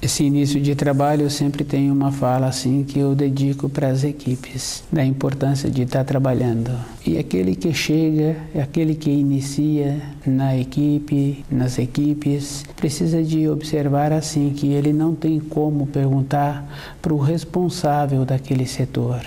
Esse início de trabalho eu sempre tenho uma fala assim que eu dedico para as equipes, da importância de estar trabalhando. E aquele que chega, aquele que inicia na equipe, nas equipes, precisa de observar assim que ele não tem como perguntar para o responsável daquele setor.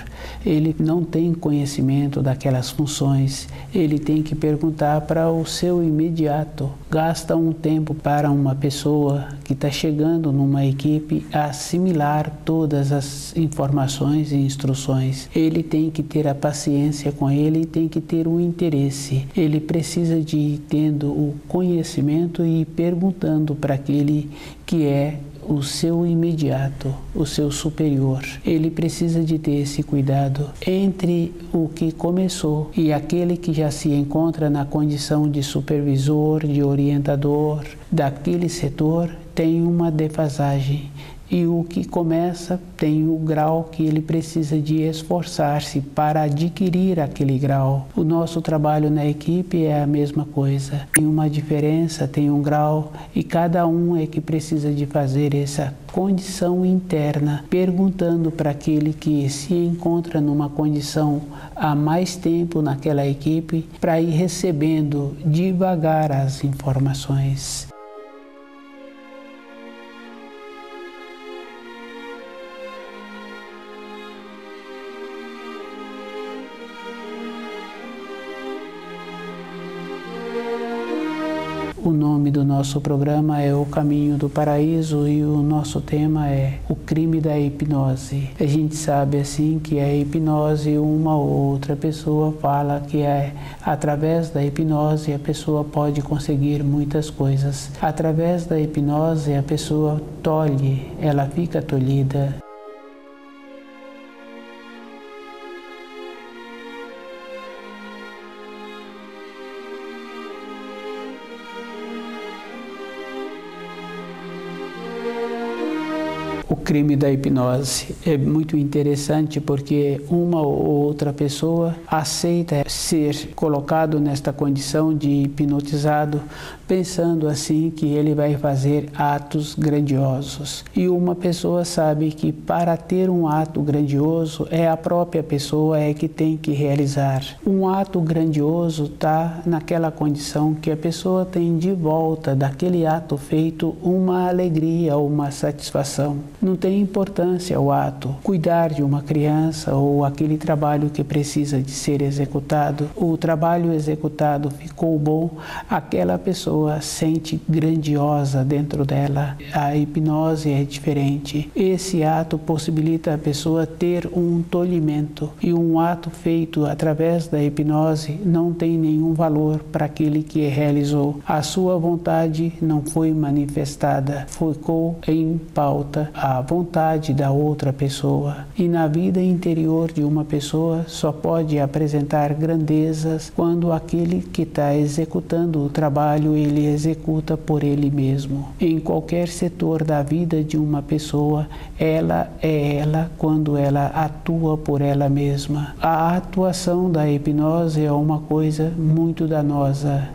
Ele não tem conhecimento daquelas funções, ele tem que perguntar para o seu imediato. Gasta um tempo para uma pessoa que está chegando numa equipe a assimilar todas as informações e instruções. Ele tem que ter a paciência com ele e tem que ter o interesse. Ele precisa de ir tendo o conhecimento e perguntando para aquele que é o seu imediato, o seu superior. Ele precisa de ter esse cuidado entre o que começou e aquele que já se encontra na condição de supervisor, de orientador daquele setor, tem uma defasagem. E o que começa tem o grau que ele precisa de esforçar-se para adquirir aquele grau. O nosso trabalho na equipe é a mesma coisa. Tem uma diferença, tem um grau e cada um é que precisa de fazer essa condição interna, perguntando para aquele que se encontra numa condição há mais tempo naquela equipe, para ir recebendo devagar as informações. O nome do nosso programa é O Caminho do Paraíso e o nosso tema é o crime da hipnose. A gente sabe assim que a hipnose, uma ou outra pessoa fala que é através da hipnose a pessoa pode conseguir muitas coisas. Através da hipnose a pessoa tolhe, ela fica tolhida. O crime da hipnose é muito interessante porque uma ou outra pessoa aceita ser colocado nesta condição de hipnotizado, pensando assim que ele vai fazer atos grandiosos. E uma pessoa sabe que para ter um ato grandioso é a própria pessoa que tem que realizar. Um ato grandioso está naquela condição que a pessoa tem de volta daquele ato feito uma alegria, uma satisfação. Não tem importância o ato. Cuidar de uma criança ou aquele trabalho que precisa de ser executado, o trabalho executado ficou bom, aquela pessoa sente grandiosa dentro dela. A hipnose é diferente. Esse ato possibilita a pessoa ter um tolhimento e um ato feito através da hipnose não tem nenhum valor para aquele que realizou. A sua vontade não foi manifestada, ficou em pauta a vontade da outra pessoa. E na vida interior de uma pessoa só pode apresentar grandezas quando aquele que está executando o trabalho, ele executa por ele mesmo. Em qualquer setor da vida de uma pessoa, ela é ela quando ela atua por ela mesma. A atuação da hipnose é uma coisa muito danosa.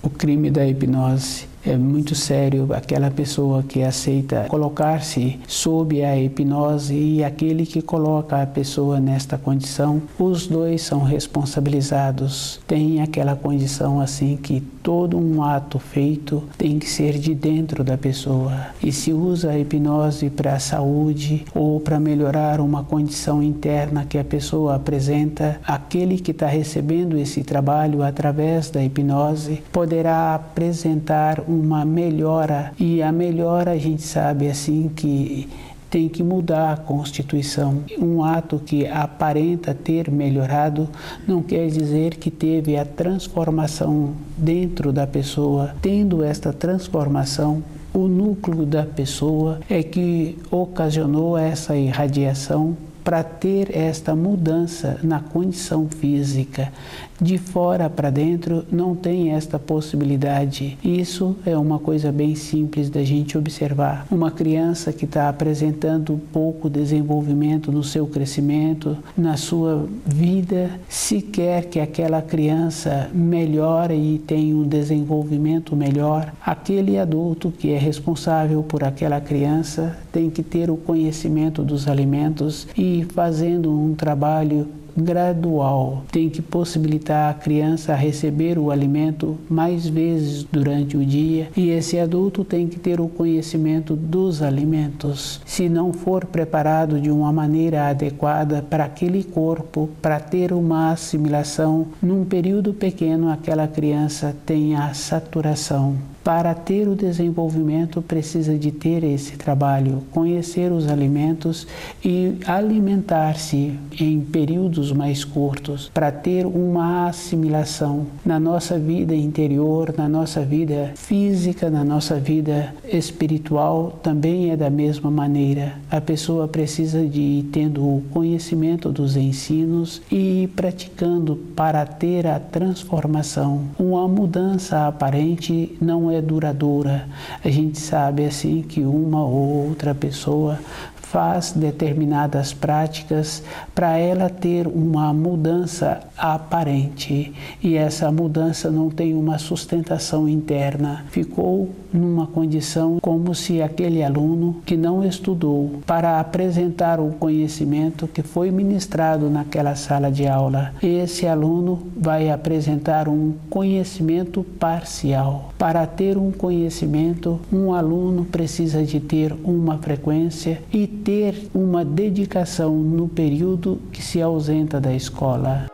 O crime da hipnose é muito sério. Aquela pessoa que aceita colocar-se sob a hipnose e aquele que coloca a pessoa nesta condição, os dois são responsabilizados. Tem aquela condição assim que todo um ato feito tem que ser de dentro da pessoa. E se usa a hipnose para a saúde ou para melhorar uma condição interna que a pessoa apresenta, aquele que está recebendo esse trabalho através da hipnose poderá apresentar uma melhora, e a melhora a gente sabe assim que tem que mudar a Constituição. Um ato que aparenta ter melhorado não quer dizer que teve a transformação dentro da pessoa. Tendo esta transformação, o núcleo da pessoa é que ocasionou essa irradiação para ter esta mudança na condição física. De fora para dentro não tem esta possibilidade. Isso é uma coisa bem simples da gente observar. Uma criança que está apresentando pouco desenvolvimento no seu crescimento, na sua vida, se quer que aquela criança melhore e tenha um desenvolvimento melhor, aquele adulto que é responsável por aquela criança tem que ter o conhecimento dos alimentos e fazendo um trabalho gradual. Tem que possibilitar a criança a receber o alimento mais vezes durante o dia e esse adulto tem que ter o conhecimento dos alimentos. Se não for preparado de uma maneira adequada para aquele corpo, para ter uma assimilação, num período pequeno aquela criança tem a saturação. Para ter o desenvolvimento precisa de ter esse trabalho, conhecer os alimentos e alimentar-se em períodos mais curtos para ter uma assimilação na nossa vida interior, na nossa vida física, na nossa vida espiritual, também é da mesma maneira. A pessoa precisa de ir tendo o conhecimento dos ensinos e ir praticando para ter a transformação. Uma mudança aparente não é duradoura. A gente sabe assim que uma ou outra pessoa faz determinadas práticas para ela ter uma mudança aparente e essa mudança não tem uma sustentação interna. Ficou numa condição como se aquele aluno que não estudou para apresentar o conhecimento que foi ministrado naquela sala de aula, esse aluno vai apresentar um conhecimento parcial. Para ter um conhecimento, um aluno precisa de ter uma frequência e ter uma dedicação no período que se ausenta da escola.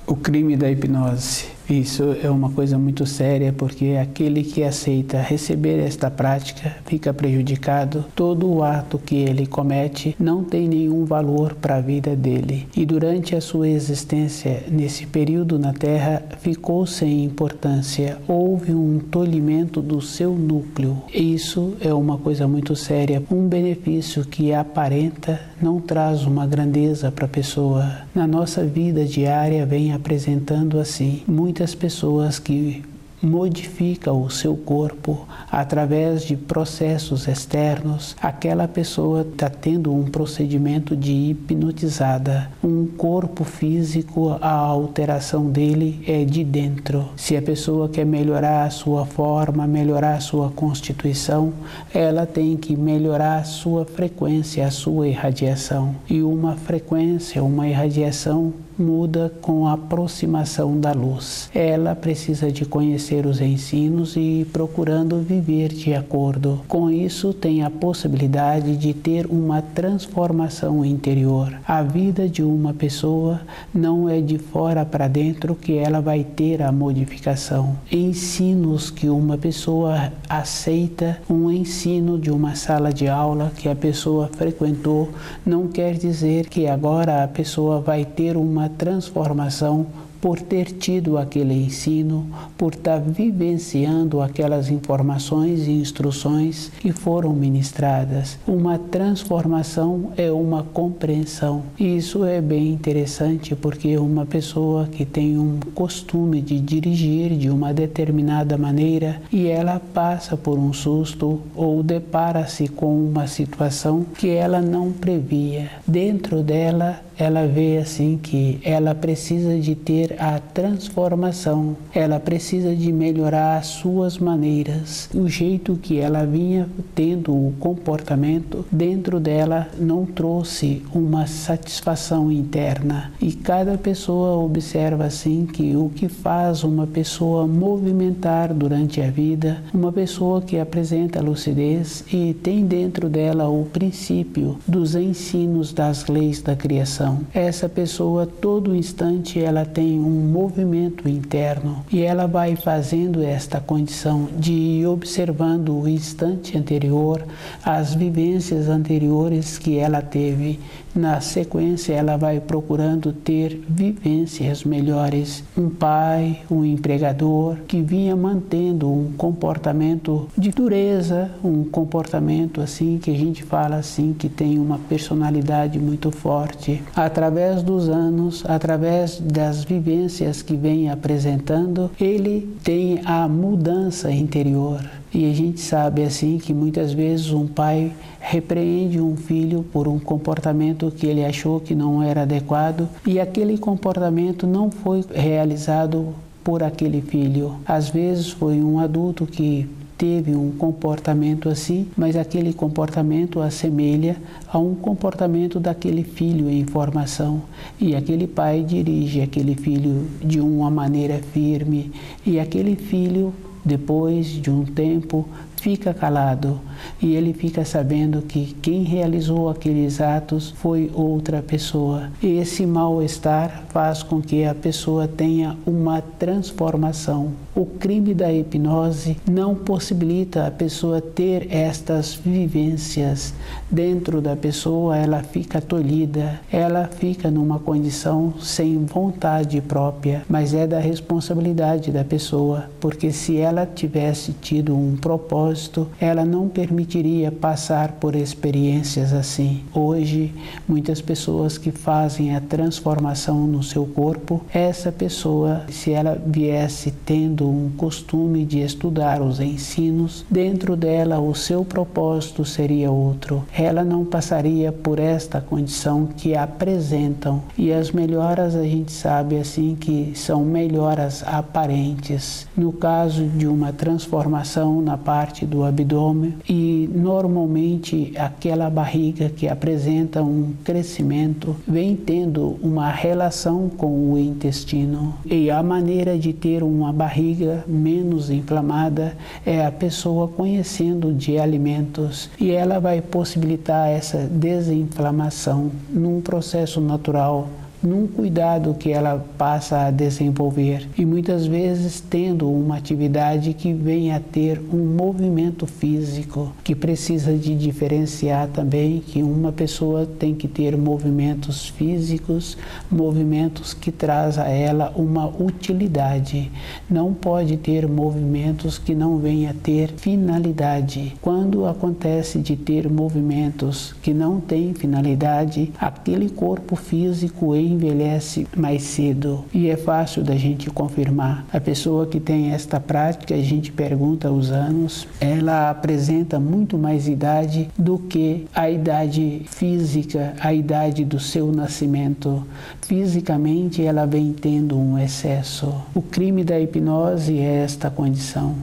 O crime da hipnose. Isso é uma coisa muito séria, porque aquele que aceita receber esta prática fica prejudicado. Todo o ato que ele comete não tem nenhum valor para a vida dele. E durante a sua existência, nesse período na Terra, ficou sem importância. Houve um tolhimento do seu núcleo. Isso é uma coisa muito séria. Um benefício que aparenta não traz uma grandeza para a pessoa. Na nossa vida diária vem apresentando assim muitas pessoas que modificam o seu corpo através de processos externos. Aquela pessoa está tendo um procedimento de hipnotizada. Um corpo físico, a alteração dele é de dentro. Se a pessoa quer melhorar a sua forma, melhorar a sua constituição, ela tem que melhorar a sua frequência, a sua irradiação. E uma frequência, uma irradiação muda com a aproximação da luz. Ela precisa de conhecer os ensinos e procurando viver de acordo. Com isso, tem a possibilidade de ter uma transformação interior. A vida de uma pessoa não é de fora para dentro que ela vai ter a modificação. Ensinos que uma pessoa aceita, um ensino de uma sala de aula que a pessoa frequentou, não quer dizer que agora a pessoa vai ter uma transformação por ter tido aquele ensino, por estar vivenciando aquelas informações e instruções que foram ministradas. Uma transformação é uma compreensão. E isso é bem interessante porque uma pessoa que tem um costume de dirigir de uma determinada maneira e ela passa por um susto ou depara-se com uma situação que ela não previa. Dentro dela, ela vê assim que ela precisa de ter a transformação, ela precisa de melhorar as suas maneiras. O jeito que ela vinha tendo o comportamento dentro dela não trouxe uma satisfação interna. E cada pessoa observa assim que o que faz uma pessoa movimentar durante a vida, uma pessoa que apresenta lucidez e tem dentro dela o princípio dos ensinos das leis da criação, condição. Essa pessoa, todo instante, ela tem um movimento interno e ela vai fazendo esta condição de ir observando o instante anterior, as vivências anteriores que ela teve. Na sequência, ela vai procurando ter vivências melhores. Um pai, um empregador que vinha mantendo um comportamento de dureza, um comportamento assim que a gente fala assim que tem uma personalidade muito forte. Através dos anos, através das vivências que vem apresentando, ele tem a mudança interior. E a gente sabe assim que muitas vezes um pai repreende um filho por um comportamento que ele achou que não era adequado e aquele comportamento não foi realizado por aquele filho. Às vezes foi um adulto que teve um comportamento assim, mas aquele comportamento assemelha a um comportamento daquele filho em formação. E aquele pai dirige aquele filho de uma maneira firme e aquele filho, depois de um tempo, fica calado e ele fica sabendo que quem realizou aqueles atos foi outra pessoa. E esse mal-estar faz com que a pessoa tenha uma transformação. O crime da hipnose não possibilita a pessoa ter estas vivências. Dentro da pessoa ela fica tolhida, ela fica numa condição sem vontade própria, mas é da responsabilidade da pessoa, porque se ela tivesse tido um propósito, ela não permitiria passar por experiências assim. Hoje, muitas pessoas que fazem a transformação no seu corpo, essa pessoa, se ela viesse tendo um costume de estudar os ensinos, dentro dela o seu propósito seria outro. Ela não passaria por esta condição que apresentam. E as melhoras a gente sabe assim que são melhoras aparentes. No caso de uma transformação na parte do abdômen e normalmente aquela barriga que apresenta um crescimento vem tendo uma relação com o intestino. E a maneira de ter uma barriga menos inflamada é a pessoa conhecendo de alimentos e ela vai possibilitar essa desinflamação num processo natural, num cuidado que ela passa a desenvolver e muitas vezes tendo uma atividade que vem a ter um movimento físico que precisa de diferenciar também que uma pessoa tem que ter movimentos físicos, movimentos que traz a ela uma utilidade. Não pode ter movimentos que não venha a ter finalidade. Quando acontece de ter movimentos que não têm finalidade, aquele corpo físico envelhece mais cedo e é fácil da gente confirmar. A pessoa que tem esta prática, a gente pergunta os anos, ela apresenta muito mais idade do que a idade física, a idade do seu nascimento. Fisicamente ela vem tendo um excesso. O crime da hipnose é esta condição.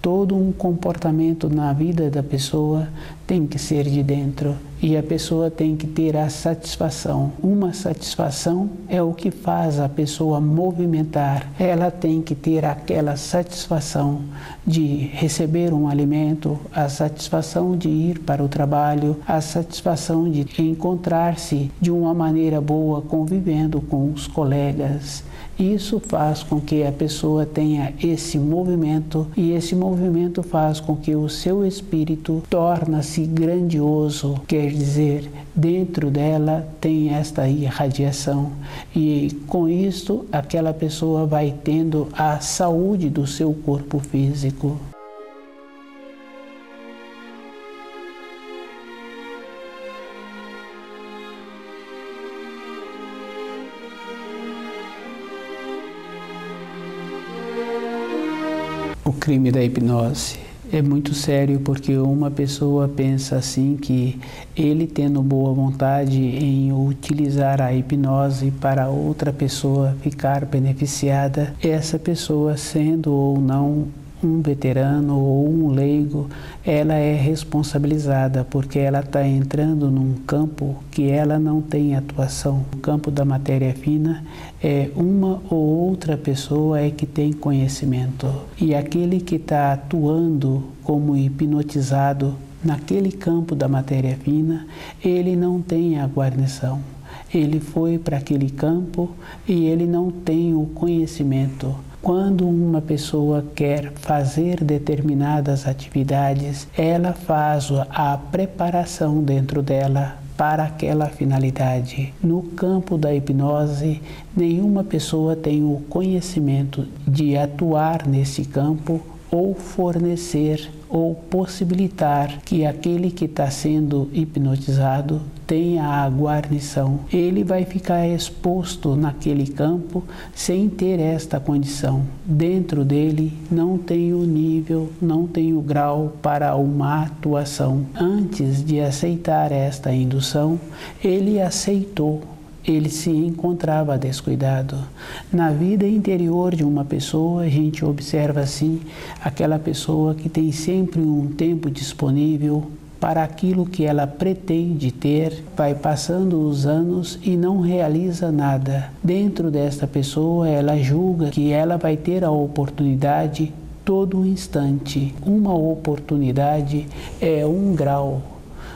Todo um comportamento na vida da pessoa tem que ser de dentro e a pessoa tem que ter a satisfação. Uma satisfação é o que faz a pessoa movimentar. Ela tem que ter aquela satisfação de receber um alimento, a satisfação de ir para o trabalho, a satisfação de encontrar-se de uma maneira boa convivendo com os colegas. Isso faz com que a pessoa tenha esse movimento e esse movimento faz com que o seu espírito torne-se grandioso, quer dizer, dentro dela tem esta irradiação e com isso aquela pessoa vai tendo a saúde do seu corpo físico. O crime da hipnose é muito sério porque uma pessoa pensa assim que ele tendo boa vontade em utilizar a hipnose para outra pessoa ficar beneficiada, essa pessoa sendo ou não um veterano ou um leigo, ela é responsabilizada porque ela está entrando num campo que ela não tem atuação. O campo da matéria fina é uma ou outra pessoa é que tem conhecimento. E aquele que está atuando como hipnotizado naquele campo da matéria fina, ele não tem a guarnição. Ele foi para aquele campo e ele não tem o conhecimento. Quando uma pessoa quer fazer determinadas atividades, ela faz a preparação dentro dela para aquela finalidade. No campo da hipnose, nenhuma pessoa tem o conhecimento de atuar nesse campo ou fornecer ou possibilitar que aquele que está sendo hipnotizado tenha a guarnição. Ele vai ficar exposto naquele campo sem ter esta condição. Dentro dele não tem o nível, não tem o grau para uma atuação. Antes de aceitar esta indução, ele aceitou. Ele se encontrava descuidado. Na vida interior de uma pessoa, a gente observa assim, aquela pessoa que tem sempre um tempo disponível para aquilo que ela pretende ter, vai passando os anos e não realiza nada. Dentro desta pessoa, ela julga que ela vai ter a oportunidade todo instante. Uma oportunidade é um grau.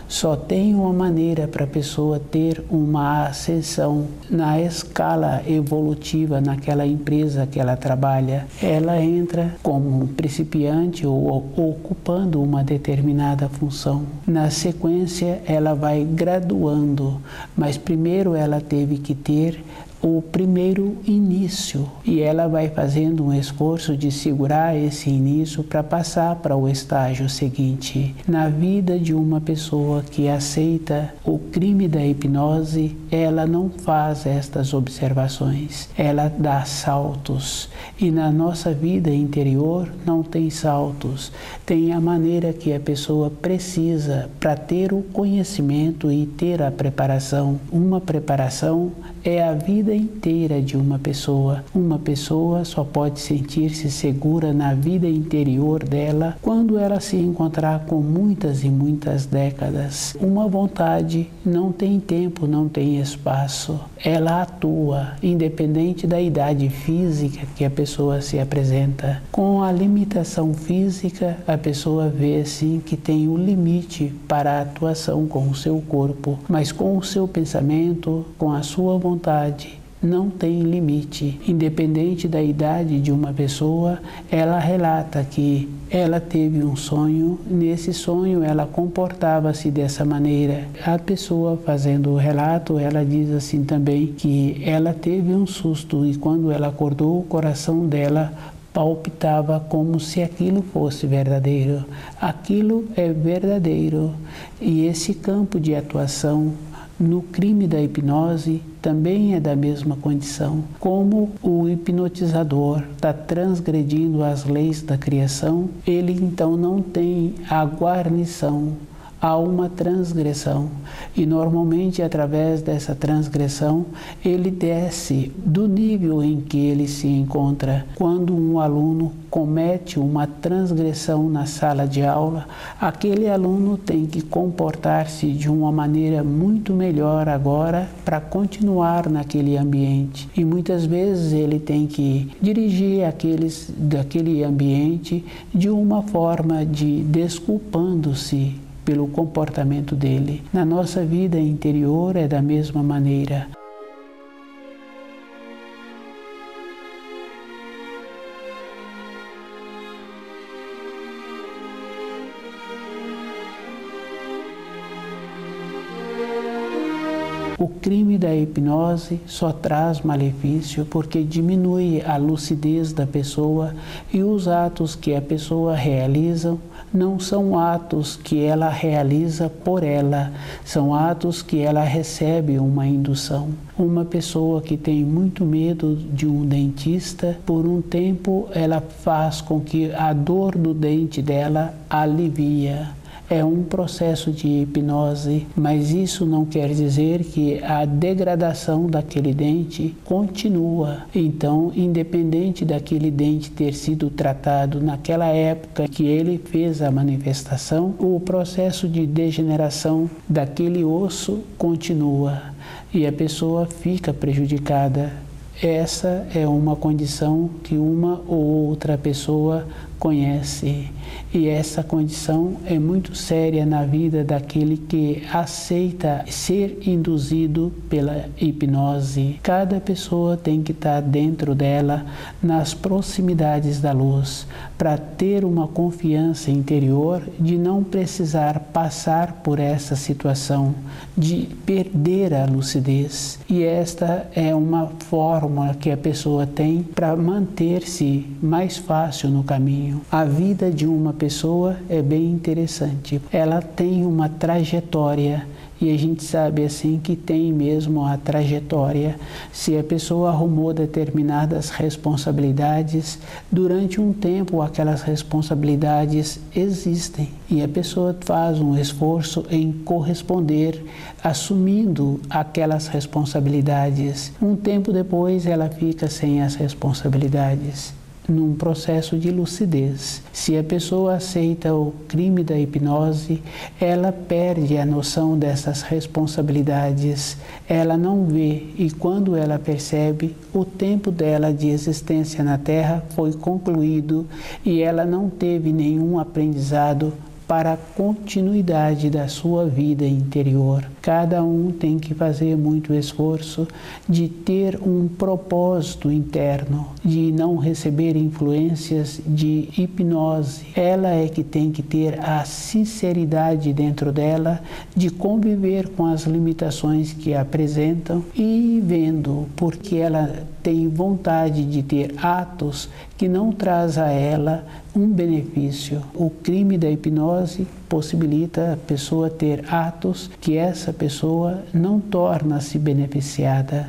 Só tem uma maneira para a pessoa ter uma ascensão na escala evolutiva naquela empresa que ela trabalha. Ela entra como um principiante ou ocupando uma determinada função. Na sequência, ela vai graduando, mas primeiro ela teve que ter o primeiro início e ela vai fazendo um esforço de segurar esse início para passar para o estágio seguinte. Na vida de uma pessoa que aceita o crime da hipnose, ela não faz estas observações, ela dá saltos, e na nossa vida interior não tem saltos, tem a maneira que a pessoa precisa para ter o conhecimento e ter a preparação. Uma preparação é a vida inteira de uma pessoa. Uma pessoa só pode sentir-se segura na vida interior dela quando ela se encontrar com muitas e muitas décadas. Uma vontade não tem tempo, não tem espaço. Ela atua, independente da idade física que a pessoa se apresenta. Com a limitação física, a pessoa vê assim que tem um limite para a atuação com o seu corpo, mas com o seu pensamento, com a sua vontade, não tem limite. Independente da idade de uma pessoa, ela relata que ela teve um sonho, nesse sonho ela comportava-se dessa maneira. A pessoa fazendo o relato, ela diz assim também que ela teve um susto e quando ela acordou, o coração dela palpitava como se aquilo fosse verdadeiro. Aquilo é verdadeiro e esse campo de atuação no crime da hipnose também é da mesma condição. Como o hipnotizador está transgredindo as leis da criação, ele então não tem a guarnição. Há uma transgressão e normalmente através dessa transgressão ele desce do nível em que ele se encontra. Quando um aluno comete uma transgressão na sala de aula, aquele aluno tem que comportar-se de uma maneira muito melhor agora para continuar naquele ambiente. E muitas vezes ele tem que dirigir aqueles daquele ambiente de uma forma de desculpando-se pelo comportamento dele. Na nossa vida interior é da mesma maneira. O crime da hipnose só traz malefício porque diminui a lucidez da pessoa e os atos que a pessoa realiza não são atos que ela realiza por ela, são atos que ela recebe uma indução. Uma pessoa que tem muito medo de um dentista, por um tempo ela faz com que a dor do dente dela alivia. É um processo de hipnose, mas isso não quer dizer que a degradação daquele dente continua. Então, independente daquele dente ter sido tratado naquela época que ele fez a manifestação, o processo de degeneração daquele osso continua e a pessoa fica prejudicada. Essa é uma condição que uma ou outra pessoa conhece. E essa condição é muito séria na vida daquele que aceita ser induzido pela hipnose. Cada pessoa tem que estar dentro dela, nas proximidades da luz, para ter uma confiança interior de não precisar passar por essa situação, de perder a lucidez. E esta é uma fórmula que a pessoa tem para manter-se mais fácil no caminho. A vida de uma pessoa é bem interessante. Ela tem uma trajetória e a gente sabe assim que tem mesmo a trajetória. Se a pessoa arrumou determinadas responsabilidades, durante um tempo aquelas responsabilidades existem e a pessoa faz um esforço em corresponder, assumindo aquelas responsabilidades. Um tempo depois ela fica sem as responsabilidades, num processo de lucidez. Se a pessoa aceita o crime da hipnose, ela perde a noção dessas responsabilidades, ela não vê, e quando ela percebe, o tempo dela de existência na Terra foi concluído e ela não teve nenhum aprendizado para a continuidade da sua vida interior. Cada um tem que fazer muito esforço de ter um propósito interno, de não receber influências de hipnose. Ela é que tem que ter a sinceridade dentro dela de conviver com as limitações que apresentam e vendo, porque ela tem vontade de ter atos que não traz a ela um benefício. O crime da hipnose possibilita a pessoa ter atos que essa pessoa não torna-se beneficiada.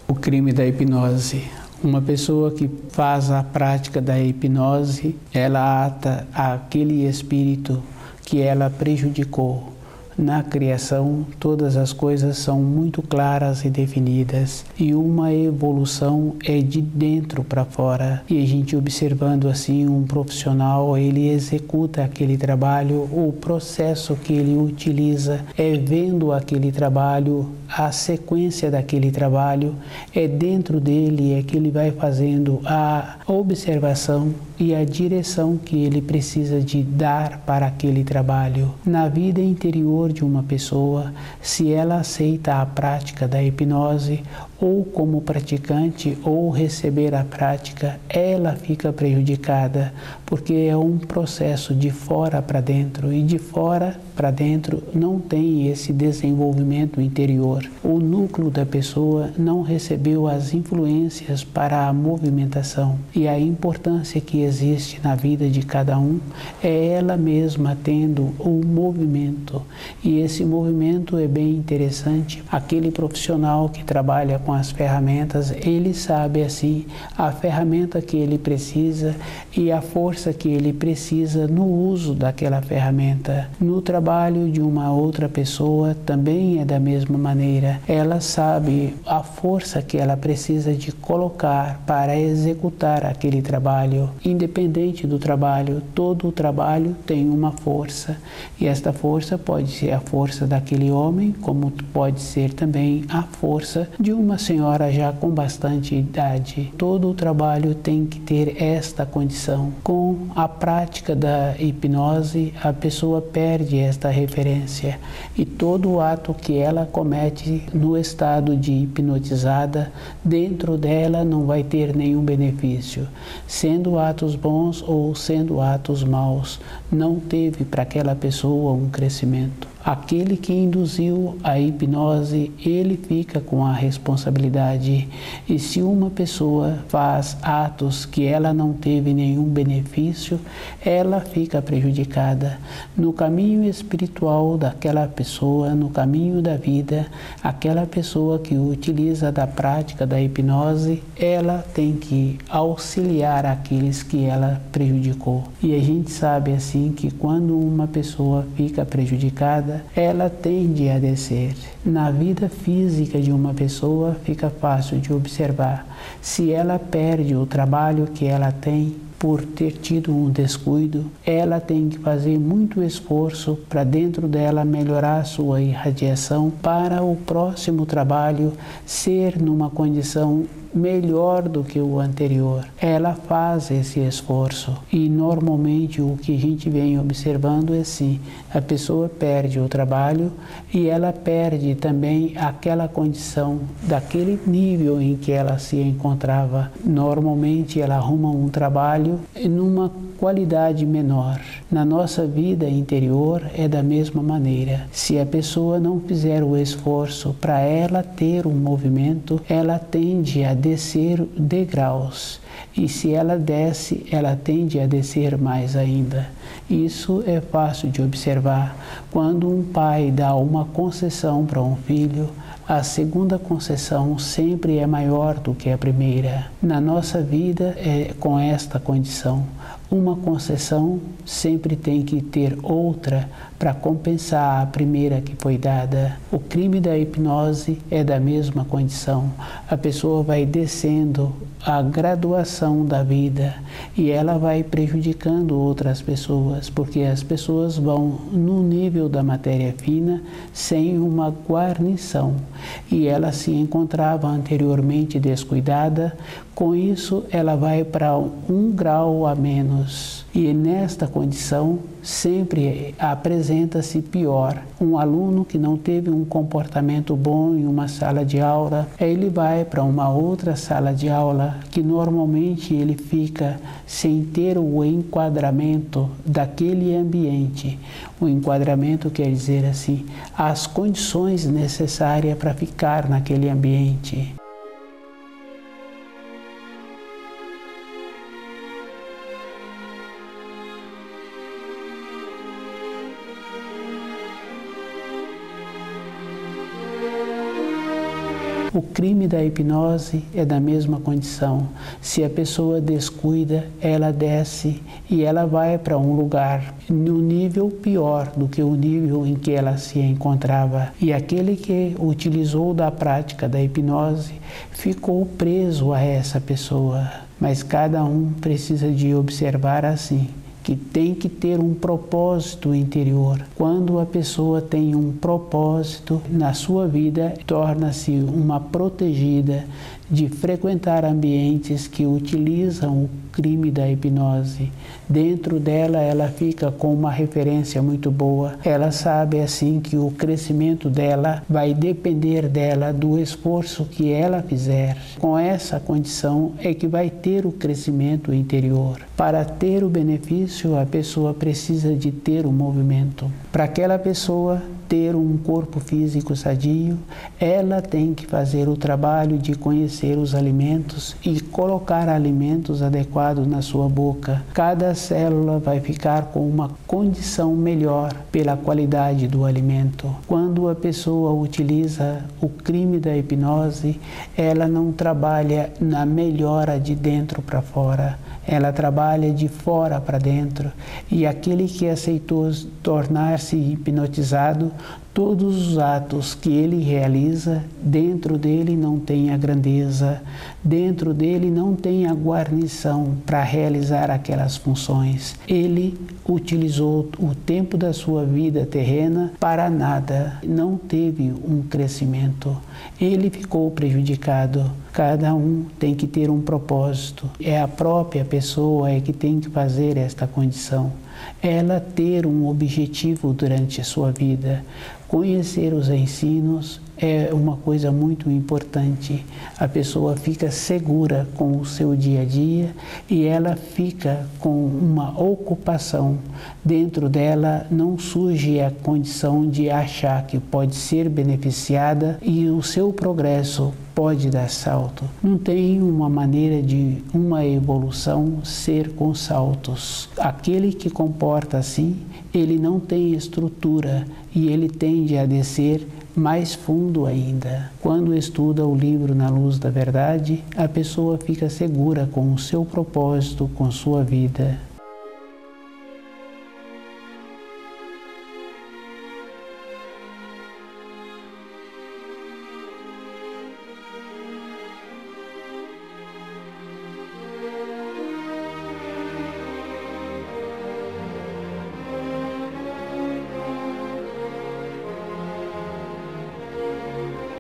O crime da hipnose. Uma pessoa que faz a prática da hipnose, ela ata aquele espírito que ela prejudicou. Na criação, todas as coisas são muito claras e definidas, e uma evolução é de dentro para fora. E a gente observando assim um profissional, ele executa aquele trabalho, o processo que ele utiliza é vendo aquele trabalho, a sequência daquele trabalho, é dentro dele, é que ele vai fazendo a observação e a direção que ele precisa de dar para aquele trabalho. Na vida interior de uma pessoa, se ela aceita a prática da hipnose, ou como praticante, ou receber a prática, ela fica prejudicada, porque é um processo de fora para dentro, e de fora para dentro não tem esse desenvolvimento interior. O núcleo da pessoa não recebeu as influências para a movimentação, e a importância que existe na vida de cada um é ela mesma tendo o movimento, e esse movimento é bem interessante. Aquele profissional que trabalha com as ferramentas, ele sabe assim a ferramenta que ele precisa e a força que ele precisa no uso daquela ferramenta. No trabalho de uma outra pessoa também é da mesma maneira. Ela sabe a força que ela precisa de colocar para executar aquele trabalho. Independente do trabalho, todo o trabalho tem uma força, e esta força pode ser a força daquele homem, como pode ser também a força de uma senhora já com bastante idade. Todo o trabalho tem que ter esta condição. Com a prática da hipnose, a pessoa perde esta referência, e todo o ato que ela comete no estado de hipnotizada, dentro dela não vai ter nenhum benefício. Sendo atos bons ou sendo atos maus, não teve para aquela pessoa um crescimento. Aquele que induziu a hipnose, ele fica com a responsabilidade. E se uma pessoa faz atos que ela não teve nenhum benefício, ela fica prejudicada. No caminho espiritual daquela pessoa, no caminho da vida, aquela pessoa que utiliza da prática da hipnose, ela tem que auxiliar aqueles que ela prejudicou. E a gente sabe assim que quando uma pessoa fica prejudicada, ela tende a descer. Na vida física de uma pessoa fica fácil de observar. Se ela perde o trabalho que ela tem, por ter tido um descuido, ela tem que fazer muito esforço para dentro dela melhorar sua irradiação para o próximo trabalho ser numa condição melhor do que o anterior. Ela faz esse esforço e normalmente o que a gente vem observando é assim, a pessoa perde o trabalho e ela perde também aquela condição daquele nível em que ela se encontrava. Normalmente ela arruma um trabalho numa qualidade menor. Na nossa vida interior é da mesma maneira. Se a pessoa não fizer o esforço para ela ter um movimento, ela tende a descer degraus. E se ela desce, ela tende a descer mais ainda. Isso é fácil de observar. Quando um pai dá uma concessão para um filho, a segunda concessão sempre é maior do que a primeira. Na nossa vida é com esta condição. Uma concessão sempre tem que ter outra para compensar a primeira que foi dada. O crime da hipnose é da mesma condição. A pessoa vai descendo a graduação da vida e ela vai prejudicando outras pessoas, porque as pessoas vão no nível da matéria fina sem uma guarnição e ela se encontrava anteriormente descuidada. Com isso, ela vai para um grau a menos. E nesta condição, sempre apresenta-se pior. Um aluno que não teve um comportamento bom em uma sala de aula, ele vai para uma outra sala de aula, que normalmente ele fica sem ter o enquadramento daquele ambiente. O enquadramento quer dizer assim, as condições necessárias para ficar naquele ambiente. O crime da hipnose é da mesma condição. Se a pessoa descuida, ela desce e ela vai para um lugar no nível pior do que o nível em que ela se encontrava. E aquele que utilizou da prática da hipnose ficou preso a essa pessoa. Mas cada um precisa de observar assim, que tem que ter um propósito interior. Quando a pessoa tem um propósito na sua vida, torna-se uma protegida de frequentar ambientes que utilizam o crime da hipnose. Dentro dela, ela fica com uma referência muito boa. Ela sabe assim que o crescimento dela vai depender dela, do esforço que ela fizer. Com essa condição é que vai ter o crescimento interior. Para ter o benefício, a pessoa precisa de ter um movimento. Para aquela pessoa ter um corpo físico sadio, ela tem que fazer o trabalho de conhecer os alimentos e colocar alimentos adequados na sua boca. Cada célula vai ficar com uma condição melhor pela qualidade do alimento. Quando a pessoa utiliza o crime da hipnose, ela não trabalha na melhora de dentro para fora. Ela trabalha de fora para dentro, e aquele que aceitou tornar-se hipnotizado, todos os atos que ele realiza, dentro dele não tem a grandeza, dentro dele não tem a guarnição para realizar aquelas funções. Ele utilizou o tempo da sua vida terrena para nada, não teve um crescimento. Ele ficou prejudicado. Cada um tem que ter um propósito. É a própria pessoa que tem que fazer esta condição. Ela ter um objetivo durante a sua vida. Conhecer os ensinos é uma coisa muito importante. A pessoa fica segura com o seu dia a dia e ela fica com uma ocupação. Dentro dela não surge a condição de achar que pode ser beneficiada e o seu progresso pode dar salto. Não tem uma maneira de uma evolução ser com saltos. Aquele que comporta assim, ele não tem estrutura e ele tende a descer mais fundo ainda. Quando estuda o livro Na Luz da Verdade, a pessoa fica segura com o seu propósito, com sua vida.